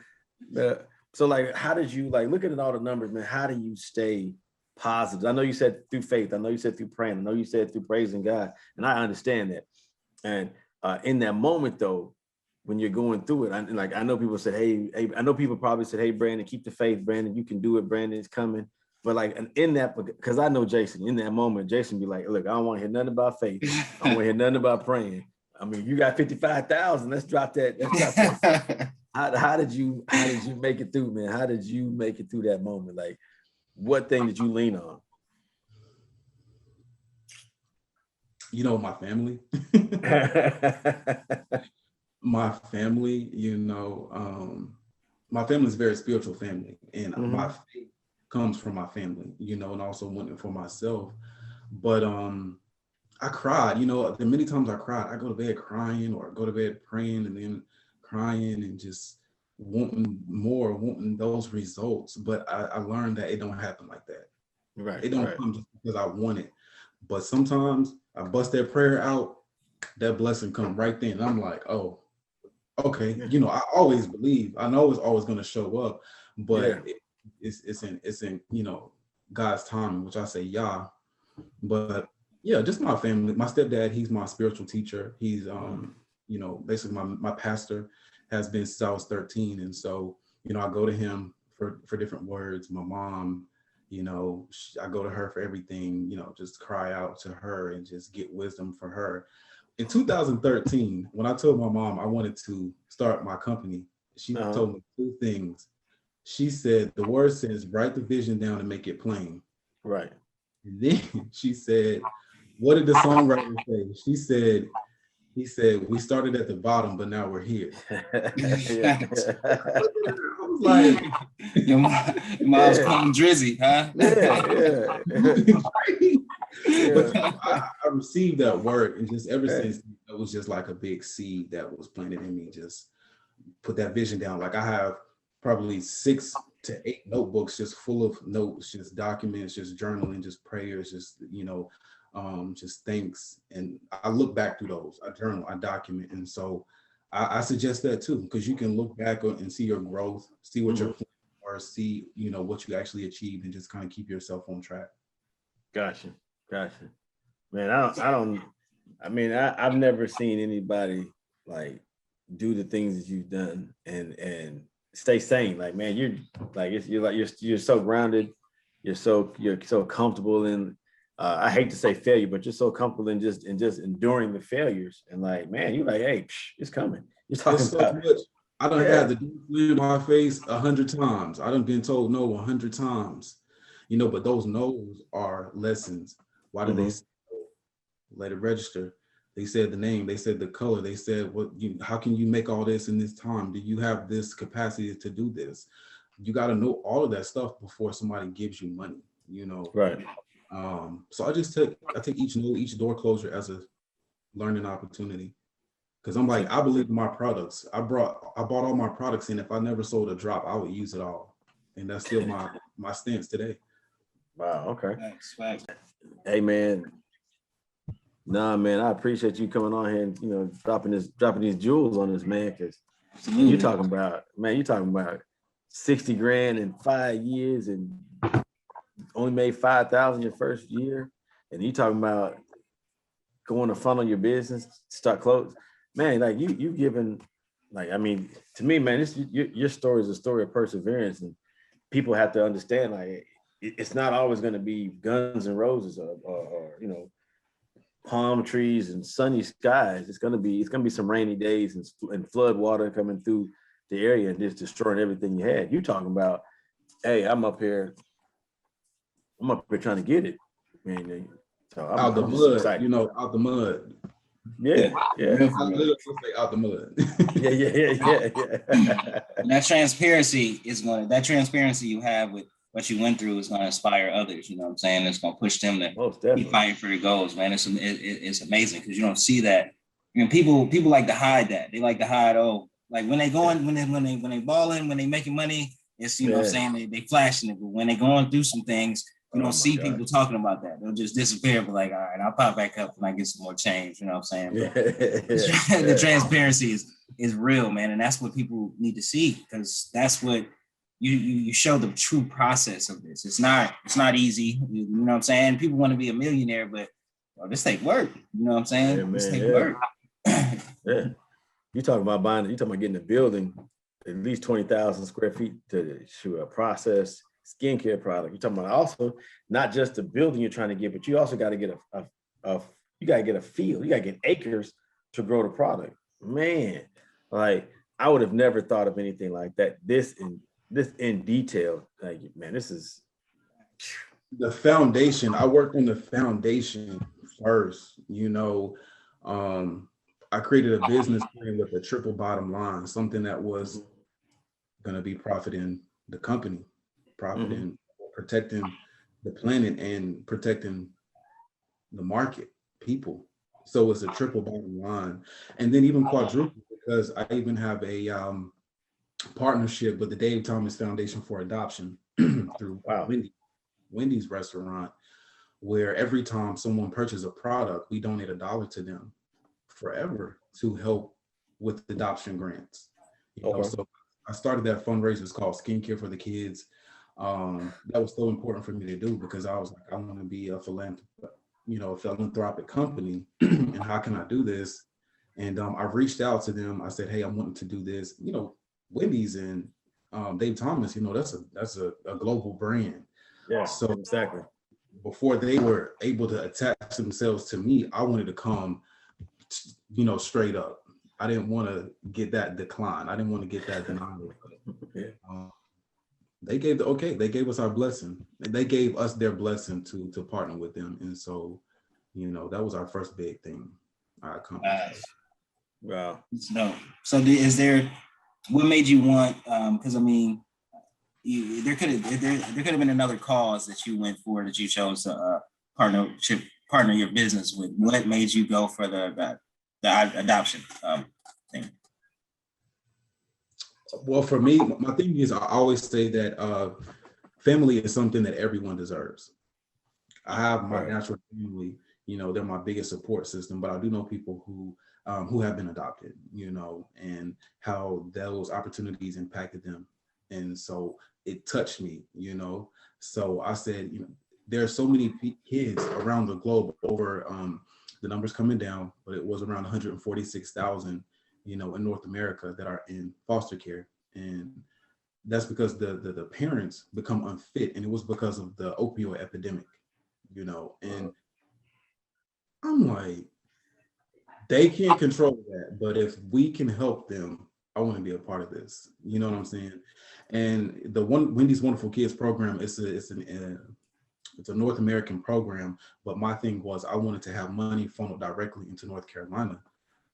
how did you looking at all the numbers, man? How do you stay positive? I know you said through faith. I know you said through praying. I know you said through praising God, and I understand that. And in that moment, though, when you're going through it, I know people said, hey, I know people probably said, hey, Brandon, keep the faith, Brandon. You can do it, Brandon. It's coming. But in that, because I know Jason, in that moment, Jason be like, look, I don't want to hear nothing about faith. I don't want to hear nothing about praying. I mean, you got 55,000. Let's drop that. How did you make it through, man? How did you make it through that moment? Like, what thing did you lean on? You know, my family. My family, my family is a very spiritual family, and my faith comes from my family, and also wanting for myself. But I cried, the many times I cried, I go to bed crying or go to bed praying and then crying and just wanting more, wanting those results. But I learned that it don't happen like that. Right. It don't come just because I want it. But sometimes I bust that prayer out, that blessing come right then. And I'm like, oh, okay. I always believe. I know it's always going to show up, but it's in God's timing, which I say But yeah, just my family. My stepdad, he's my spiritual teacher. He's basically my pastor has been since I was 13, and so I go to him for different words. My mom, I go to her for everything. Just cry out to her and just get wisdom for her. In 2013, when I told my mom I wanted to start my company, she told me two things. She said, the word says, write the vision down and make it plain. Right. And then she said, what did the songwriter say? He said, we started at the bottom, but now we're here. I was like, your mom's calling Drizzy, huh? But I received that word, and just ever since, it was just like a big seed that was planted in me. Just put that vision down. Like I have probably 6 to 8 notebooks just full of notes, just documents, just journaling, just prayers, just just thanks. And I look back through those. I journal, I document, and so I suggest that too, because you can look back and see your growth, see what your plan, or see what you actually achieved, and just kind of keep yourself on track. Gotcha. Man, I've never seen anybody like do the things that you've done and stay sane. Like, man, you're so grounded, you're so comfortable in I hate to say failure, but you're so comfortable in just enduring the failures. And like, man, you're like, hey, it's coming. You're talking about so much. I done had the deep in my face 100 times. I done been told no 100 times. But those no's are lessons. Why did they say no? Let it register? They said the name, they said the color, they said how can you make all this in this time? Do you have this capacity to do this? You got to know all of that stuff before somebody gives you money, Right. So I take each no, each door closure as a learning opportunity. Because I'm like, I believe in my products. I bought all my products in. If I never sold a drop, I would use it all. And that's still my stance today. Wow. Okay. Thanks. Hey, man. Nah, man, I appreciate you coming on here and dropping these jewels on us, man. Because you're talking about 60 grand in 5 years and only made 5,000 your first year, and you talking about going to funnel your business, start close, man. Like you given, like, I mean, to me, man, your story is a story of perseverance, and people have to understand, like, it's not always going to be guns and roses or palm trees and sunny skies. It's gonna be some rainy days and flood water coming through the area and just destroying everything you had. You talking about, hey, I'm up here trying to get it. I mean, so I'm the mud, excited. Out the mud. Yeah. I literally say out the mud. Yeah. And that transparency you have with what you went through is going to inspire others. You know what I'm saying? It's going to push them to keep fighting for their goals, man. It's amazing because you don't see that. People like to hide that. They like to hide, like when they balling, when they making money, it's what I'm saying, they flashing it. But when they going through some things, you don't see people talking about that. They'll just disappear, but like, all right, I'll pop back up when I get some more change. You know what I'm saying? But the transparency is real, man, and that's what people need to see, because that's what you show the true process of this. It's not easy. You know what I'm saying? People want to be a millionaire, but this take work. You know what I'm saying? Yeah, man, this take work. Yeah. You talking about getting a building at least 20,000 square feet to process skincare product. You're talking about also not just the building you're trying to get, but you also got to get a field. You got to get acres to grow the product. Man, like, I would have never thought of anything like that. This in detail. Like, man, this is the foundation. I worked on the foundation first. I created a business plan with a triple bottom line, something that was going to be profiting the company, profiting, protecting the planet, and protecting the market, people. So it's a triple bottom line, and then even quadruple, because I even have a partnership with the Dave Thomas Foundation for Adoption through Wendy's restaurant, where every time someone purchases a product, we donate $1 to them forever to help with adoption grants. So I started that fundraiser. It's called Skincare for the Kids. That was so important for me to do, because I was like, I want to be a philanthropic company, and how can I do this? And I reached out to them. I said, hey, I'm wanting to do this. Wendy's and Dave Thomas, that's a global brand. Yeah, so exactly. Before they were able to attach themselves to me, I wanted to come, straight up. I didn't want to get that decline. I didn't want to get that denial. They gave they gave us our blessing. They gave us their blessing to partner with them. And so, that was our first big thing I accomplished. Wow. It's dope. So what made you want, because I mean, there could have been another cause that you went for, that you chose to partner your business with. What made you go for the adoption thing? Well, for me, my thing is, I always say that family is something that everyone deserves. I have my natural family, they're my biggest support system, but I do know people who have been adopted, and how those opportunities impacted them. And so it touched me, So I said, there are so many kids around the globe, over the numbers coming down, but it was around 146,000, in North America, that are in foster care. And that's because the parents become unfit, and it was because of the opioid epidemic, and I'm like, they can't control that, but if we can help them, I want to be a part of this. You know what I'm saying? And the Wendy's Wonderful Kids program, it's a North American program, but my thing was, I wanted to have money funneled directly into North Carolina.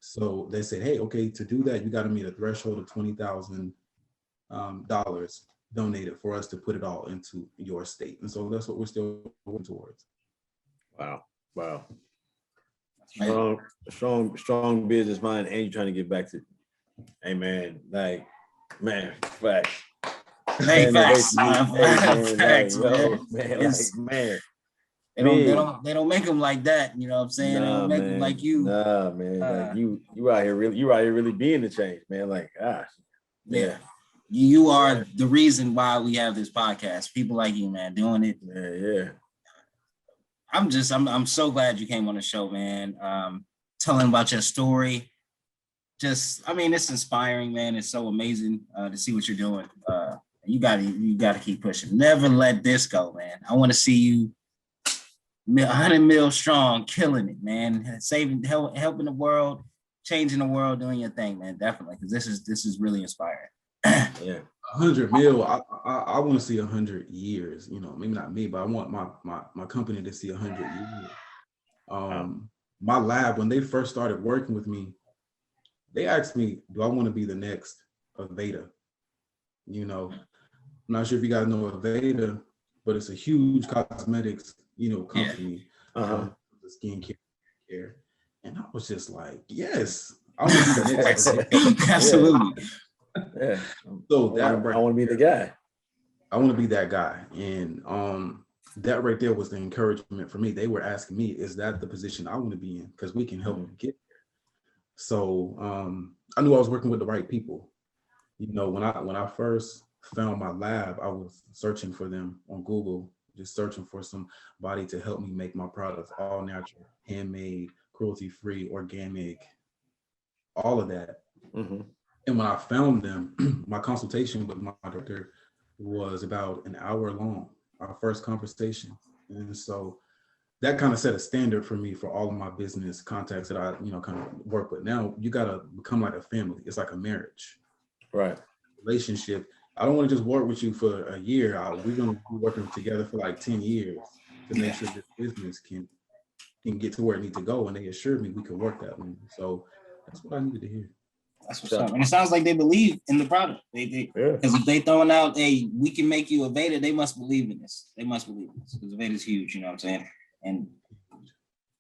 So they said, hey, okay, to do that, you got to meet a threshold of $20,000 donated for us to put it all into your state. And so that's what we're still working towards. Wow. Strong business mind, and you're trying to get back to, hey man, like, man, facts. Hey, facts. Facts, Man. They don't make them like that. You know what I'm saying? They don't make them like you. Nah, man. Like you out here really being the change, man. Like, gosh. Yeah. You are the reason why we have this podcast. People like you, man, doing it. Yeah. I'm so glad you came on the show, man. Telling about your story. It's inspiring, man. It's so amazing to see what you're doing. You gotta keep pushing. Never let this go, man. I want to see you 100 mil strong, killing it, man. Helping the world, changing the world, doing your thing, man. Definitely, because this is really inspiring. Yeah. 100 mil. I want to see 100 years. Maybe not me, but I want my company to see 100 years. My lab, when they first started working with me, they asked me, do I want to be the next Aveda? I'm not sure if you guys know Aveda, but it's a huge cosmetics, company, the skincare. And I was just like, yes, I want to be the next. Absolutely. Yeah. So I want to be the guy. I want to be that guy. And that right there was the encouragement for me. They were asking me, is that the position I want to be in? Because we can help get there. So I knew I was working with the right people. When I first found my lab, I was searching for them on Google, just searching for somebody to help me make my products all natural, handmade, cruelty-free, organic, all of that. Mm-hmm. And when I found them, my consultation with my doctor was about an hour long, our first conversation. And so that kind of set a standard for me for all of my business contacts that I, kind of work with. Now you got to become like a family. It's like a marriage. Right. relationship. I don't want to just work with you for a year. We're going to be working together for like 10 years to make sure this business can get to where it needs to go. And they assured me we could work that way. So that's what I needed to hear. That's what's up. And it sounds like they believe in the product. Because if they throwing out, hey, we can make you a Veda, they must believe in this. They must believe in this because Veda is huge, you know what I'm saying? And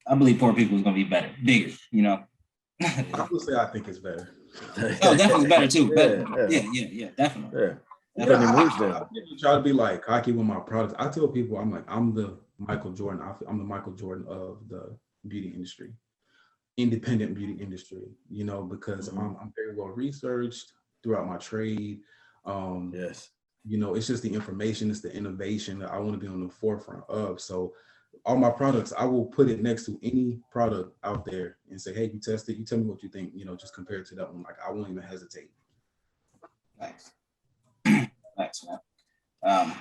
I believe Pore People is going to be better, bigger, you know? I would say I think it's better. Oh, definitely better too. Yeah, definitely. Yeah. I try to be like cocky with my products. I tell people, I'm the Michael Jordan. I'm the Michael Jordan of the beauty industry, independent beauty industry, you know, because I'm very well researched throughout my trade. You know, it's just the information, it's the innovation that I want to be on the forefront of. So all my products, I will put it next to any product out there and say, hey, you test it, you tell me what you think, you know, just compare it to that one. Like, I won't even hesitate. Nice. Nice, man.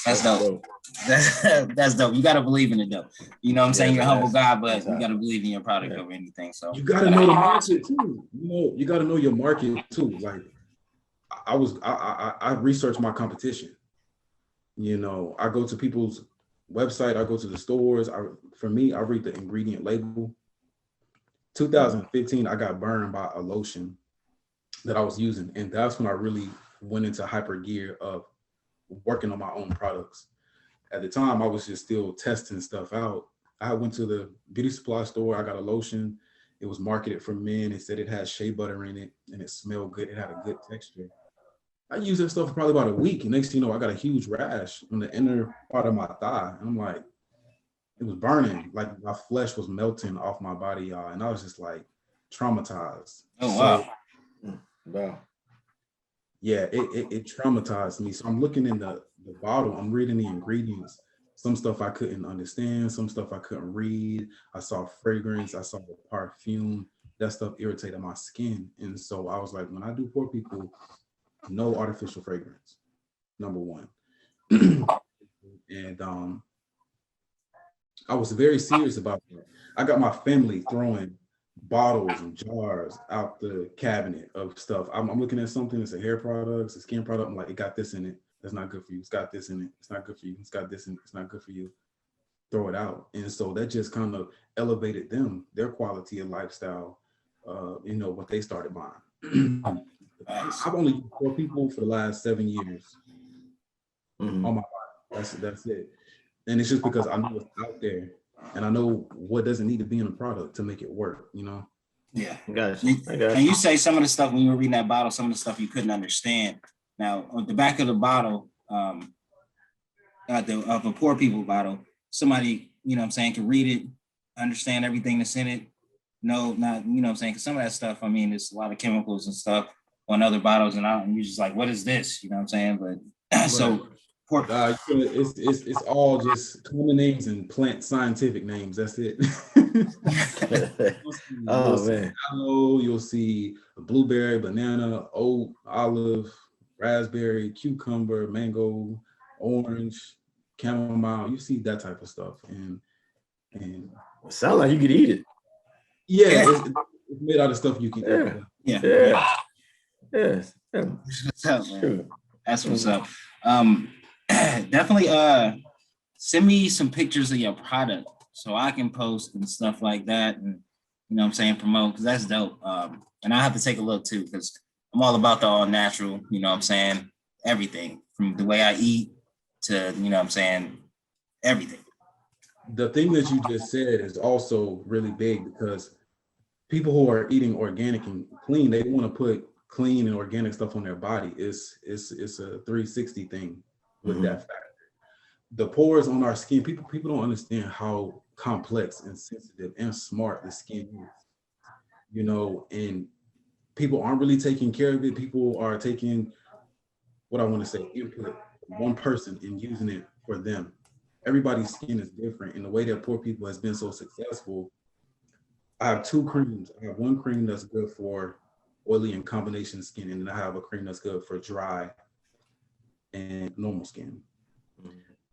That's dope. That's dope. You got to believe in it, though. You know what I'm saying? You're a humble guy, but you got to believe in your product over anything. So you got to know the market too. You know, you got to know your market too. Like, I research my competition. You know, I go to people's website, I go to the stores. For me, I read the ingredient label. 2015, I got burned by a lotion that I was using, and that's when I really went into hyper gear of working on my own products. At the time, I was just still testing stuff out. I went to the beauty supply store. I got a lotion. It was marketed for men. It said it had shea butter in it, and it smelled good. It had a good texture. I used that stuff for probably about a week. And next thing you know, I got a huge rash on the inner part of my thigh. And I'm like, it was burning. Like my flesh was melting off my body, y'all. And I was just like traumatized. Oh, wow. Wow. Yeah, it traumatized me. So I'm looking in the bottle. I'm reading the ingredients. Some stuff I couldn't understand. Some stuff I couldn't read. I saw fragrance. I saw the perfume. That stuff irritated my skin. And so I was like, when I do Pore People, no artificial fragrance, number one. And I was very serious about that. I got my family throwing bottles and jars out the cabinet of stuff. I'm looking at something, it's a hair product, it's a skin product. I'm like, it got this in it. That's not good for you. It's got this in it. It's not good for you. It's got this in it. It's not good for you. Throw it out. And so that just kind of elevated their quality of lifestyle, you know, what they started buying. I've only used Pore People for the last 7 years on my body. That's it. And it's just because I know it's out there and I know what doesn't need to be in a product to make it work, you know? Yeah. Gotcha. And you say some of the stuff when you were reading that bottle, some of the stuff you couldn't understand. Now, on the back of the bottle, of a Pore People bottle, somebody, you know what I'm saying, can read it, understand everything that's in it. No, not, you know what I'm saying? Because some of that stuff, I mean, there's a lot of chemicals and stuff on other bottles, and you're just like, what is this? You know what I'm saying? But so it's all just common names and plant scientific names. That's it. Oh man. Aloe, you'll see blueberry, banana, oat, olive, raspberry, cucumber, mango, orange, chamomile. You see that type of stuff, and it sounds like you could eat it. Yeah, it's made out of stuff you can eat. Yeah. Yes. What's up, man? That's what's up. Definitely send me some pictures of your product so I can post and stuff like that, and you know what I'm saying, promote, because that's dope. And I have to take a look too, because I'm all about the all natural, you know what I'm saying, everything from the way I eat to, you know what I'm saying, everything. The thing that you just said is also really big, because people who are eating organic and clean, they want to put clean and organic stuff on their body. It's a 360 thing with that factor. The pores on our skin, people don't understand how complex and sensitive and smart the skin is, you know, and people aren't really taking care of it. People are taking, what I want to say, input from one person and using it for them. Everybody's skin is different, and the way that Pore People has been so successful, I have two creams. I have one cream that's good for oily and combination skin, and then I have a cream that's good for dry and normal skin.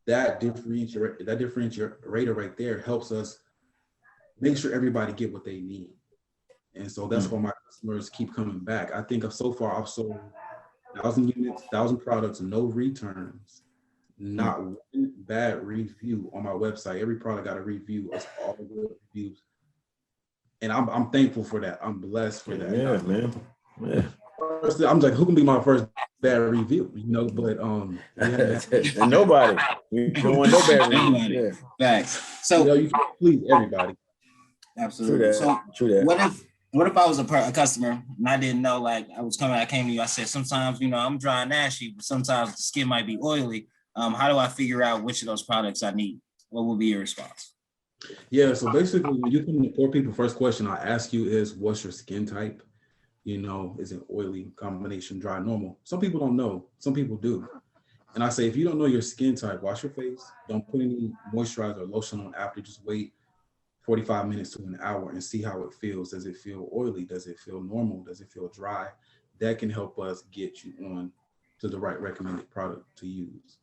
That differentiator right there helps us make sure everybody get what they need. And so that's why my customers keep coming back. I think so far I've sold 1,000 units, 1,000 products, no returns, not one bad review on my website. Every product got a review. It's all good reviews. And I'm thankful for that. I'm blessed for that. Yeah, man. Yeah. First, I'm like, who can be my first bad review? But and nobody. We don't want no bad review. Yeah. Facts. So you can't please everybody. Absolutely. True that. What if I was a customer and I didn't know, like I came to you, I said, sometimes, I'm dry and ashy, but sometimes the skin might be oily. How do I figure out which of those products I need? What would be your response? Yeah, so basically when you come to Pore People, first question I ask you is, what's your skin type? Is it oily, combination, dry, normal? Some people don't know, some people do. And I say, if you don't know your skin type, wash your face. Don't put any moisturizer or lotion on after, just wait 45 minutes to an hour and see how it feels. Does it feel oily? Does it feel normal? Does it feel dry? That can help us get you on to the right recommended product to use.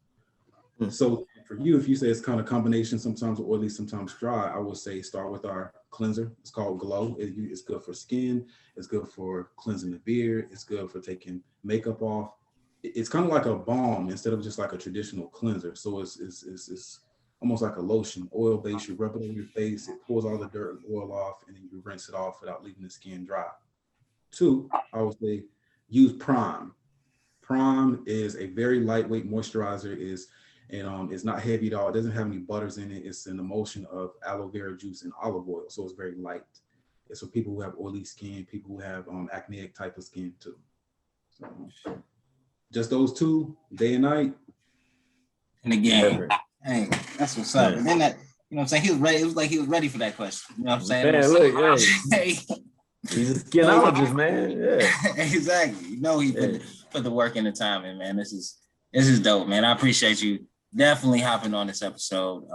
So for you, if you say it's kind of combination, sometimes oily, sometimes dry, I would say start with our cleanser. It's called Glow. It's good for skin. It's good for cleansing the beard. It's good for taking makeup off. It's kind of like a balm instead of just like a traditional cleanser. So it's almost like a lotion, oil-based. You rub it on your face. It pulls all the dirt and oil off, and then you rinse it off without leaving the skin dry. 2, I would say use Prime. Prime is a very lightweight moisturizer. It's not heavy at all. It doesn't have any butters in it. It's an emulsion of aloe vera juice and olive oil, so it's very light. It's for people who have oily skin, people who have acneic type of skin too. So just those 2, day and night. And again, hey, that's what's up. And then that, what I'm saying, he was ready. It was like he was ready for that question. You know what I'm saying? Man, look, hey. He's a skinologist, man. Yeah. Exactly. He put the work and the time in, man. This is dope, man. I appreciate you definitely hopping on this episode.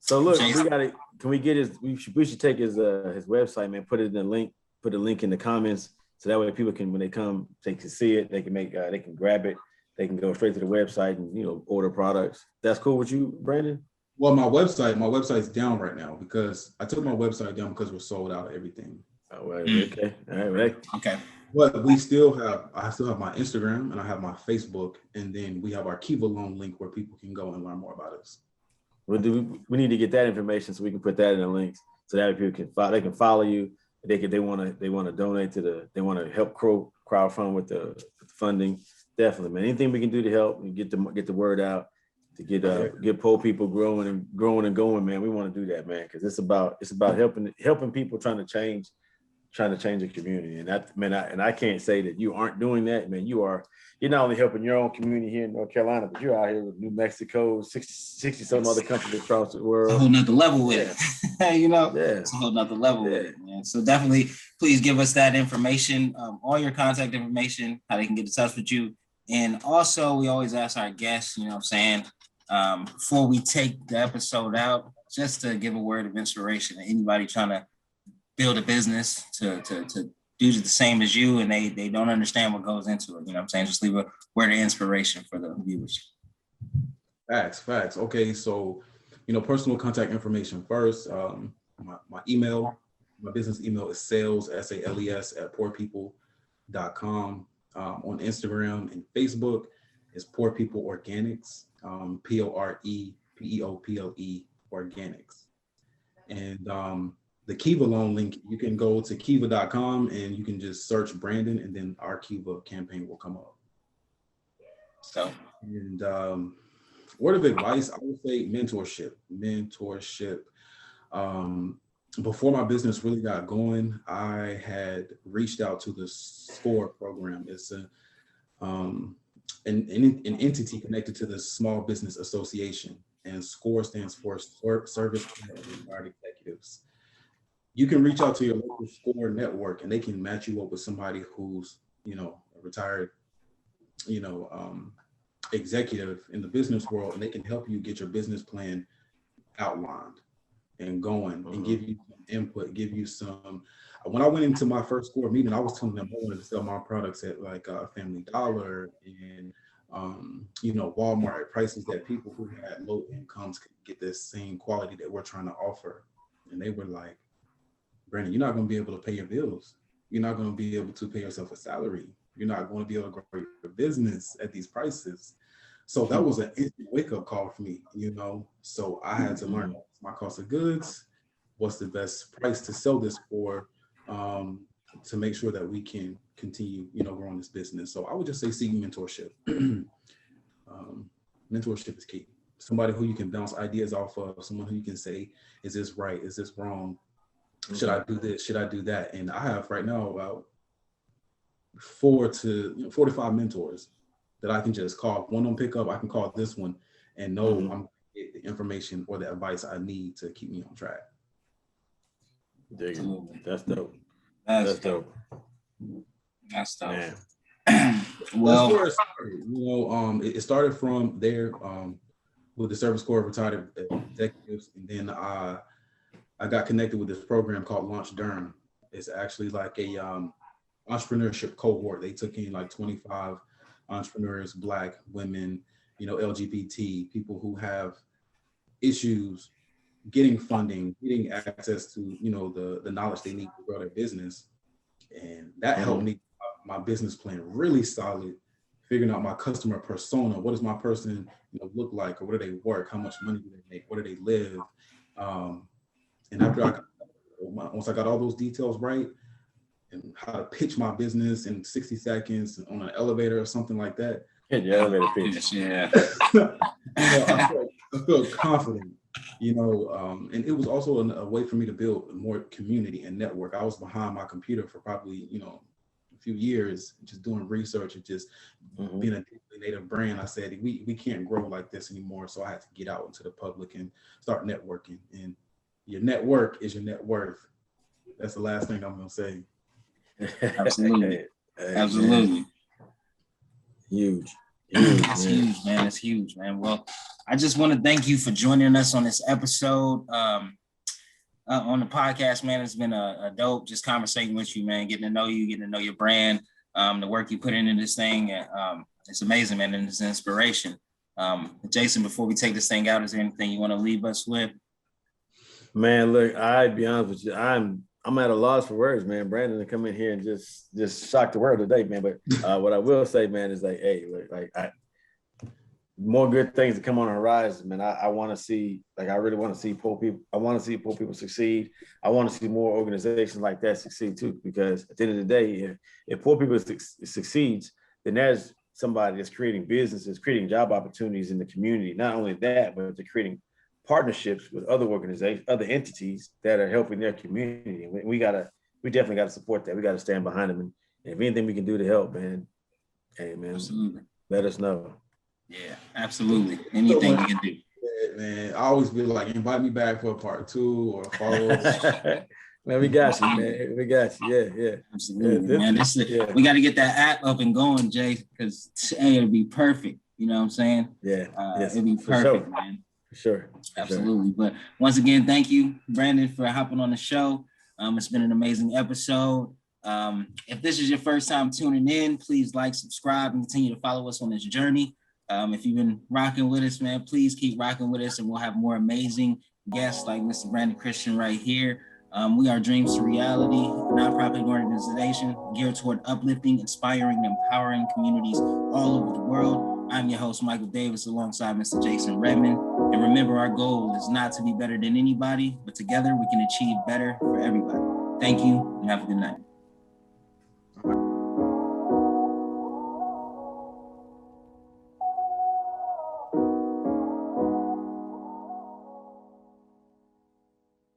So look, can we get we should take his website, man, put a link in the comments so that way people can, when they come, they can see it, they can they can grab it, they can go straight to the website and order products. That's cool with you, Brandon? Well, my website's down right now because I took my website down because we're sold out of everything. Oh, right. Okay. All right. Okay. But I still have my Instagram and I have my Facebook, and then we have our Kiva Loan link where people can go and learn more about us. We need to get that information so we can put that in the links so that people can follow you. They want to donate they want to help crowdfund with the funding. Definitely, man. Anything we can do to help and get the word out to get Pore People growing and going, man. We want to do that, man, because it's about helping people trying to change the community. And that, man, I can't say that you aren't doing that, man. You're not only helping your own community here in North Carolina, but you're out here with New Mexico, 60 some other countries across the world. It's a whole nother level with it. Yeah. It's a whole nother level with it, man. So definitely please give us that information, all your contact information, how they can get in touch with you. And also we always ask our guests, before we take the episode out, just to give a word of inspiration to anybody trying to build a business to do the same as you, and they don't understand what goes into it. Just leave a word of inspiration for the viewers. Facts. Okay, so personal contact information first. My email, my business email is sales SALES at porepeople.com. On Instagram and Facebook is Pore People Organics, POREPEOPLE Organics. And the Kiva Loan link, you can go to kiva.com and you can just search Brandon, and then our Kiva campaign will come up. And word of advice, I would say mentorship. Before my business really got going, I had reached out to the SCORE program. It's an entity connected to the Small Business Association, and SCORE stands for Service Guard Executives. You can reach out to your local SCORE network, and they can match you up with somebody who's, a retired, executive in the business world, and they can help you get your business plan outlined and going, and give you some input, give you some. When I went into my first SCORE meeting, I was telling them I wanted to sell my products at like Family Dollar and Walmart prices that people who had low incomes could get this same quality that we're trying to offer. And they were like, Brandon, you're not going to be able to pay your bills. You're not going to be able to pay yourself a salary. You're not going to be able to grow your business at these prices. So that was an instant wake-up call for me, So I had to learn my cost of goods, what's the best price to sell this for, to make sure that we can continue, growing this business. So I would just say seeking mentorship. Mentorship is key. Somebody who you can bounce ideas off of, someone who you can say, is this right? Is this wrong? Should I do this? Should I do that? And I have right now about 4 to 45 mentors that I can just call. If one don't pick up, I can call this one and know I'm going to get the information or the advice I need to keep me on track. That's dope. That's dope. That's dope. Well, that's where it started. It started from there with the Service Corps of Retired Executives, and then I got connected with this program called Launch Durham. It's actually like a entrepreneurship cohort. They took in like 25 entrepreneurs, Black women, LGBT, people who have issues getting funding, getting access to, the knowledge they need to grow their business. And that helped me, my business plan really solid, figuring out my customer persona. What does my person look like, or where do they work? How much money do they make? Where do they live? And after once I got all those details right, and how to pitch my business in 60 seconds on an elevator or something like that. Hit your elevator pitch. Yeah. I felt confident, and it was also a way for me to build more community and network. I was behind my computer for probably, a few years, just doing research and just being a digitally native brand. I said, we can't grow like this anymore. So I had to get out into the public and start networking. And your network is your net worth. That's the last thing I'm going to say. Absolutely. Absolutely. Huge. It's huge, man. It's huge, man. Well, I just want to thank you for joining us on this episode on the podcast, man. It's been a dope just conversating with you, man, getting to know you, getting to know your brand, the work you put into this thing. It's amazing, man, and it's an inspiration. Jason, before we take this thing out, is there anything you want to leave us with? Man, look, I'd be honest with you. I'm at a loss for words, man. Brandon to come in here and just shock the world today, man. But what I will say, man, is like, hey, more good things to come on the horizon, man. I want to see, I really want to see Pore People. I want to see Pore People succeed. I want to see more organizations like that succeed too, because at the end of the day, if Pore People succeeds, then there's somebody that's creating businesses, creating job opportunities in the community. Not only that, but they're creating partnerships with other organizations, other entities that are helping their community. We definitely got to support that. We got to stand behind them. And if anything we can do to help, man, hey, man, absolutely, let us know. Yeah, absolutely. Anything we can do. Yeah, man, I always be like, invite me back for a part 2 or a follow-up. Man, we got you, man. We got you. Yeah. Absolutely, man. We got to get that app up and going, Jay, because it'll be perfect. You know what I'm saying? Yeah. Yes, it'll be perfect, man. For sure. Absolutely. But once again, thank you, Brandon, for hopping on the show. It's been an amazing episode. If this is your first time tuning in, please like, subscribe, and continue to follow us on this journey. If you've been rocking with us, man, please keep rocking with us, and we'll have more amazing guests like Mr. Brandon Christian right here. We are Dreams to Reality, a nonprofit organization geared toward uplifting, inspiring, and empowering communities all over the world. I'm your host, Michael Davis, alongside Mr. Jason Redmond. And remember, our goal is not to be better than anybody, but together we can achieve better for everybody. Thank you, and have a good night.